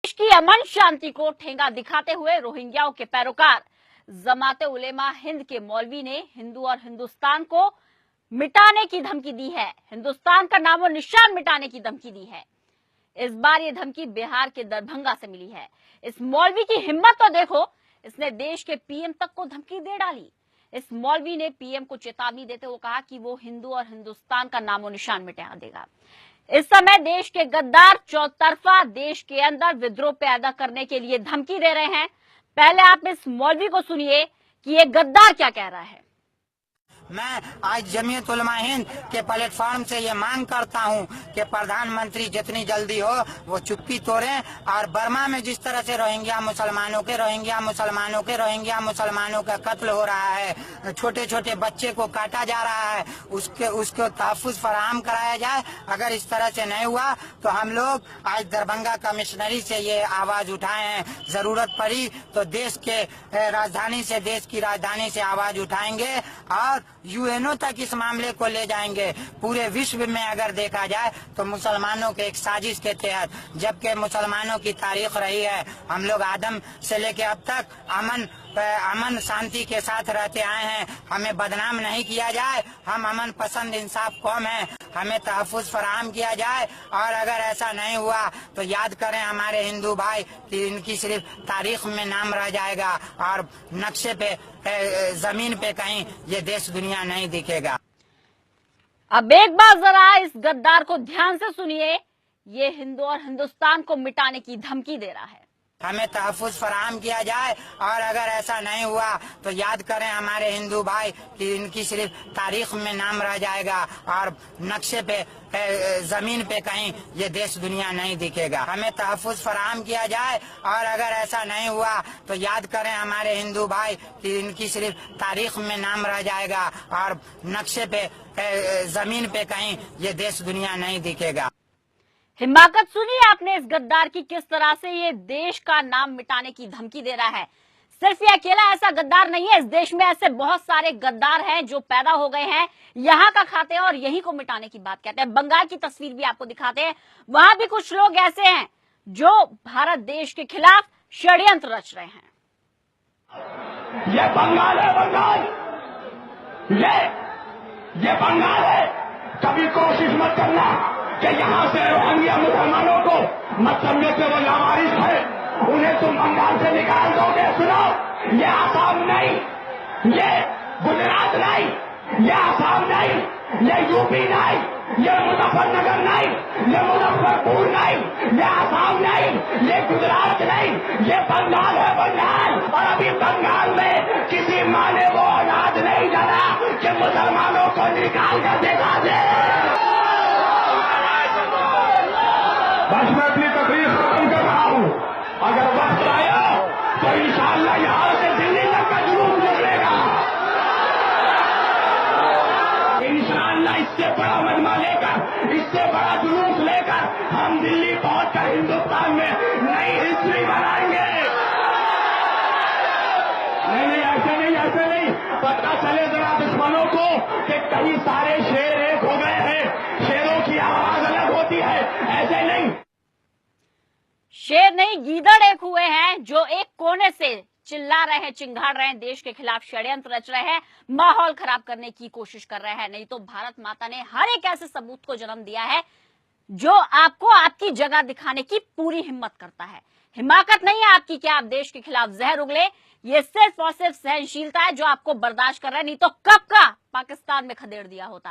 देश की अमन शांति को ठेंगा दिखाते हुए रोहिंग्याओं के पैरोकार जमाते उलेमा हिंद के मौलवी ने हिंदू और हिंदुस्तान को मिटाने की धमकी दी है। हिंदुस्तान का नामो निशान मिटाने की धमकी दी है। इस बार ये धमकी बिहार के दरभंगा से मिली है। इस मौलवी की हिम्मत तो देखो, इसने देश के पीएम तक को धमकी दे डाली। इस मौलवी ने पीएम को चेतावनी देते हुए कहा कि वो हिंदू और हिंदुस्तान का नामो निशान मिटा देगा। इस समय देश के गद्दार चौतरफा देश के अंदर विद्रोह पैदा करने के लिए धमकी दे रहे हैं। पहले आप इस मौलवी को सुनिए कि ये गद्दार क्या कह रहा है। मैं आज जमीयत उलमा हिंद के प्लेटफॉर्म से ये मांग करता हूँ कि प्रधानमंत्री जितनी जल्दी हो वो चुप्पी तोड़ें और बर्मा में जिस तरह से रोहिंग्या मुसलमानों का कत्ल हो रहा है, छोटे छोटे बच्चे को काटा जा रहा है, उसको तहफ़्फ़ुज़ फराहम कराया जाए। अगर इस तरह से नहीं हुआ तो हम लोग आज दरभंगा कमिश्नरी से ये आवाज उठाए हैं। जरूरत पड़ी तो देश की राजधानी से आवाज उठाएंगे और यूएनओ तक इस मामले को ले जाएंगे। पूरे विश्व में अगर देखा जाए तो मुसलमानों के एक साजिश के तहत, जबकि मुसलमानों की तारीख रही है, हम लोग आदम से लेके अब तक अमन शांति के साथ रहते आए हैं। हमें बदनाम नहीं किया जाए, हम अमन पसंद इंसाफ कौम है, हमें तहफ़्फ़ुज़ फराहम किया जाए। और अगर ऐसा नहीं हुआ तो याद करें हमारे हिंदू भाई कि इनकी सिर्फ तारीख में नाम रह जाएगा और नक्शे पे जमीन पे कहीं ये देश दुनिया नहीं दिखेगा। अब एक बार जरा इस गद्दार को ध्यान से सुनिए। ये हिंदू और हिंदुस्तान को मिटाने की धमकी दे रहा है। हमें तहफ़्फ़ुज़ फराहम किया जाए और अगर ऐसा नहीं हुआ तो याद करें हमारे हिंदू भाई कि इनकी सिर्फ तारीख में नाम रह जाएगा और नक्शे पे जमीन पे कहीं ये देश दुनिया नहीं दिखेगा। हमें तहफ़्फ़ुज़ फराहम किया जाए और अगर ऐसा नहीं हुआ तो याद करें हमारे हिंदू भाई कि इनकी सिर्फ तारीख में नाम रह जाएगा और नक्शे पे जमीन पे कहीं ये देश दुनिया नहीं दिखेगा। हिमाकत सुनिए आपने इस गद्दार की, किस तरह से ये देश का नाम मिटाने की धमकी दे रहा है। सिर्फ ये अकेला ऐसा गद्दार नहीं है, इस देश में ऐसे बहुत सारे गद्दार हैं जो पैदा हो गए हैं, यहाँ का खाते हैं और यहीं को मिटाने की बात कहते हैं। बंगाल की तस्वीर भी आपको दिखाते हैं, वहां भी कुछ लोग ऐसे हैं जो भारत देश के खिलाफ षड्यंत्र रच रहे हैं। ये बंगाल है, बंगाल ये बंगाल है। कभी कोशिश मत करना कि यहाँ से रोहिंग्या मुसलमानों को मत समझो कि वो लावारिस है, उन्हें तुम बंगाल से निकाल दोगे। सुनो, ये आसाम नहीं, ये गुजरात नहीं, ये आसाम नहीं, ये यूपी नहीं, ये मुजफ्फरनगर नहीं, ये मुजफ्फरपुर नहीं, ये आसाम नहीं, ये गुजरात नहीं, ये बंगाल है, बंगाल। और अभी बंगाल में किसी माँ ने वो अनाज नहीं डाला कि मुसलमानों को निकाल कर दिखा दे। बस मैं अपनी तकरीर खत्म कर रहा हूँ। अगर वक्त आया तो इंशाअल्लाह यहाँ से दिल्ली तक का जुलूस निकलेगा। इंशाअल्लाह इससे बड़ा मजमा लेकर, इससे बड़ा जुलूस लेकर हम दिल्ली पहुंचकर हिंदुस्तान में नई हिस्ट्री बनाएंगे। नहीं, ऐसे नहीं। पता चले जरा दुश्मनों को कि कई सारे शेर एक हो गए हैं, शेरों की आवाज अलग होती है, ऐसे नहीं। शेर नहीं, गीदड़ एक हुए हैं जो एक कोने से चिल्ला रहे हैं, चिंगाड़ रहे हैं, देश के खिलाफ षड्यंत्र रच रहे हैं, माहौल खराब करने की कोशिश कर रहे हैं। नहीं तो भारत माता ने हर एक ऐसे सबूत को जन्म दिया है जो आपको आपकी जगह दिखाने की पूरी हिम्मत करता है। हिमाकत नहीं है आपकी कि आप देश के खिलाफ जहर उगले, ये सिर्फ और सिर्फ सहनशीलता है जो आपको बर्दाश्त कर रहा है, नहीं तो कब का पाकिस्तान में खदेड़ दिया होता।